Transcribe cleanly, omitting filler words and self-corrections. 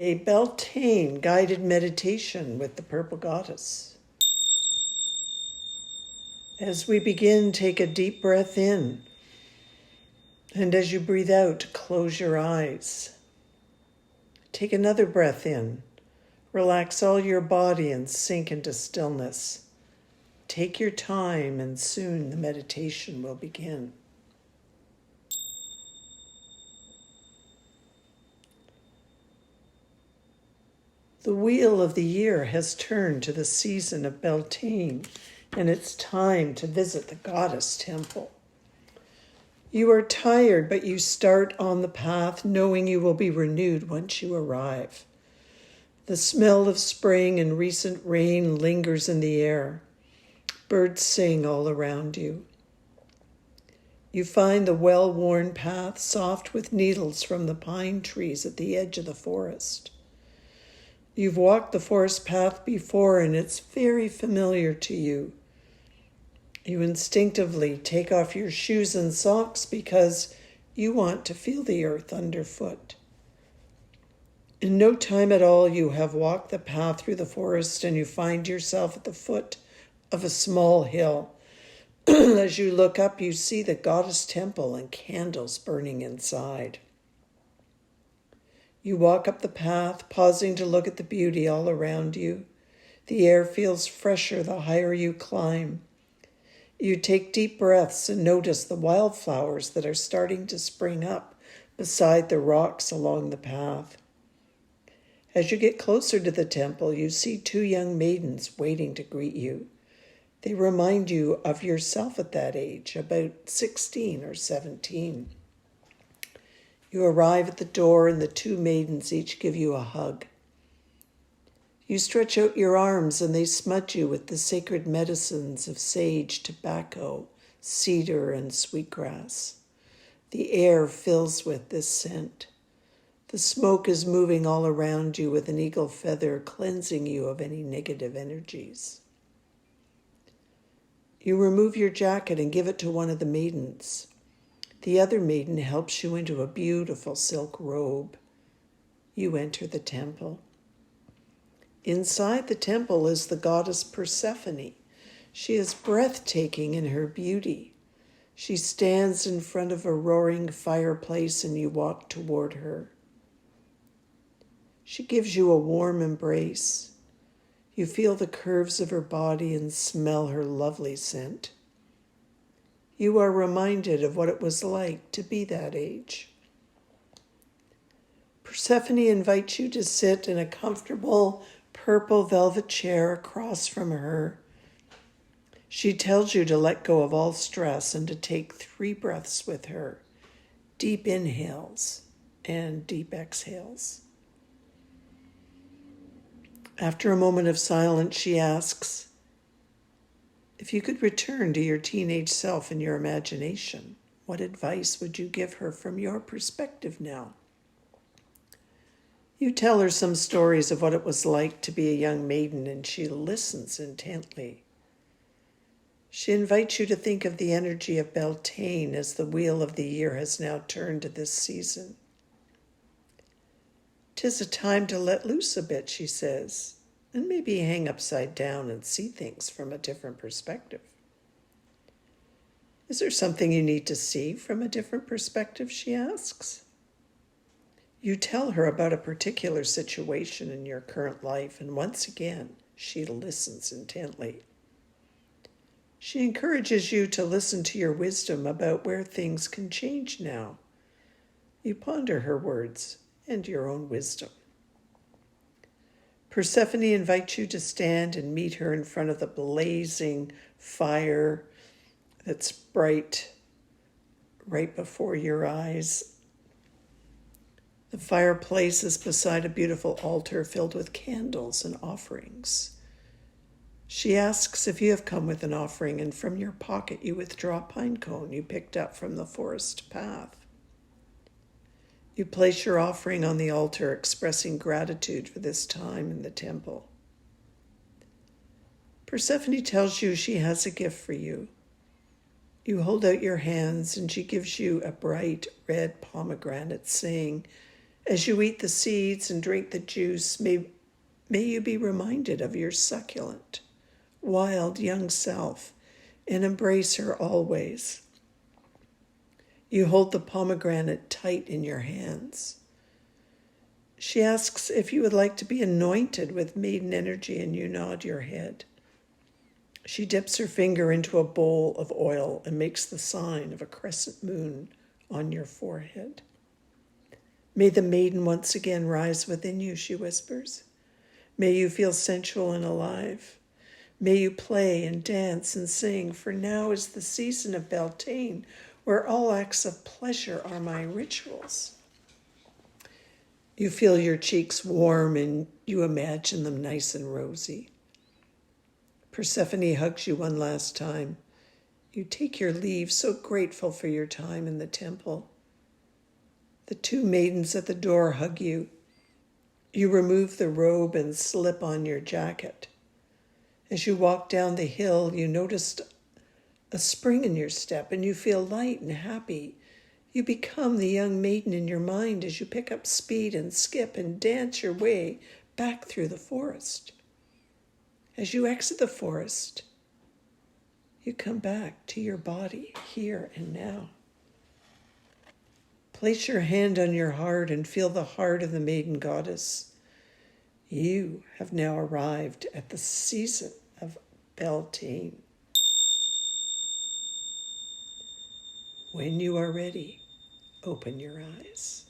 A Beltane guided meditation with the Purple Goddess. As we begin, take a deep breath in, and as you breathe out, close your eyes. Take another breath in, relax all your body and sink into stillness. Take your time, and soon the meditation will begin. The wheel of the year has turned to the season of Beltane, and it's time to visit the goddess temple. You are tired, but you start on the path knowing you will be renewed once you arrive. The smell of spring and recent rain lingers in the air. Birds sing all around you. You find the well-worn path soft with needles from the pine trees at the edge of the forest. You've walked the forest path before, and it's very familiar to you. You instinctively take off your shoes and socks because you want to feel the earth underfoot. In no time at all, you have walked the path through the forest, and you find yourself at the foot of a small hill. As you look up, you see the goddess temple and candles burning inside. You walk up the path, pausing to look at the beauty all around you. The air feels fresher the higher you climb. You take deep breaths and notice the wildflowers that are starting to spring up beside the rocks along the path. As you get closer to the temple, you see two young maidens waiting to greet you. They remind you of yourself at that age, about 16 or 17. You arrive at the door, and the two maidens each give you a hug. You stretch out your arms, and they smudge you with the sacred medicines of sage, tobacco, cedar, and sweetgrass. The air fills with this scent. The smoke is moving all around you with an eagle feather, cleansing you of any negative energies. You remove your jacket and give it to one of the maidens. The other maiden helps you into a beautiful silk robe. You enter the temple. Inside the temple is the goddess Persephone. She is breathtaking in her beauty. She stands in front of a roaring fireplace, and you walk toward her. She gives you a warm embrace. You feel the curves of her body and smell her lovely scent. You are reminded of what it was like to be that age. Persephone invites you to sit in a comfortable purple velvet chair across from her. She tells you to let go of all stress and to take 3 breaths with her, deep inhales and deep exhales. After a moment of silence, she asks, if you could return to your teenage self in your imagination, what advice would you give her from your perspective now? You tell her some stories of what it was like to be a young maiden, and she listens intently. She invites you to think of the energy of Beltane as the wheel of the year has now turned to this season. 'Tis a time to let loose a bit, she says, and maybe hang upside down and see things from a different perspective. Is there something you need to see from a different perspective, she asks. You tell her about a particular situation in your current life, and once again, she listens intently. She encourages you to listen to your wisdom about where things can change now. You ponder her words and your own wisdom. Persephone invites you to stand and meet her in front of the blazing fire that's bright right before your eyes. The fireplace is beside a beautiful altar filled with candles and offerings. She asks if you have come with an offering, and from your pocket you withdraw a pine cone you picked up from the forest path. You place your offering on the altar, expressing gratitude for this time in the temple. Persephone tells you she has a gift for you. You hold out your hands, and she gives you a bright red pomegranate, saying, As you eat the seeds and drink the juice, may you be reminded of your succulent, wild young self and embrace her always. You hold the pomegranate tight in your hands. She asks if you would like to be anointed with maiden energy, and you nod your head. She dips her finger into a bowl of oil and makes the sign of a crescent moon on your forehead. May the maiden once again rise within you, she whispers. May you feel sensual and alive. May you play and dance and sing, for now is the season of Beltane, where all acts of pleasure are my rituals. You feel your cheeks warm and you imagine them nice and rosy. Persephone hugs you one last time. You take your leave, so grateful for your time in the temple. The two maidens at the door hug you. You remove the robe and slip on your jacket. As you walk down the hill, you notice a spring in your step and you feel light and happy. You become the young maiden in your mind as you pick up speed and skip and dance your way back through the forest. As you exit the forest, you come back to your body here and now. Place your hand on your heart and feel the heart of the maiden goddess. You have now arrived at the season of Beltane. When you are ready, open your eyes.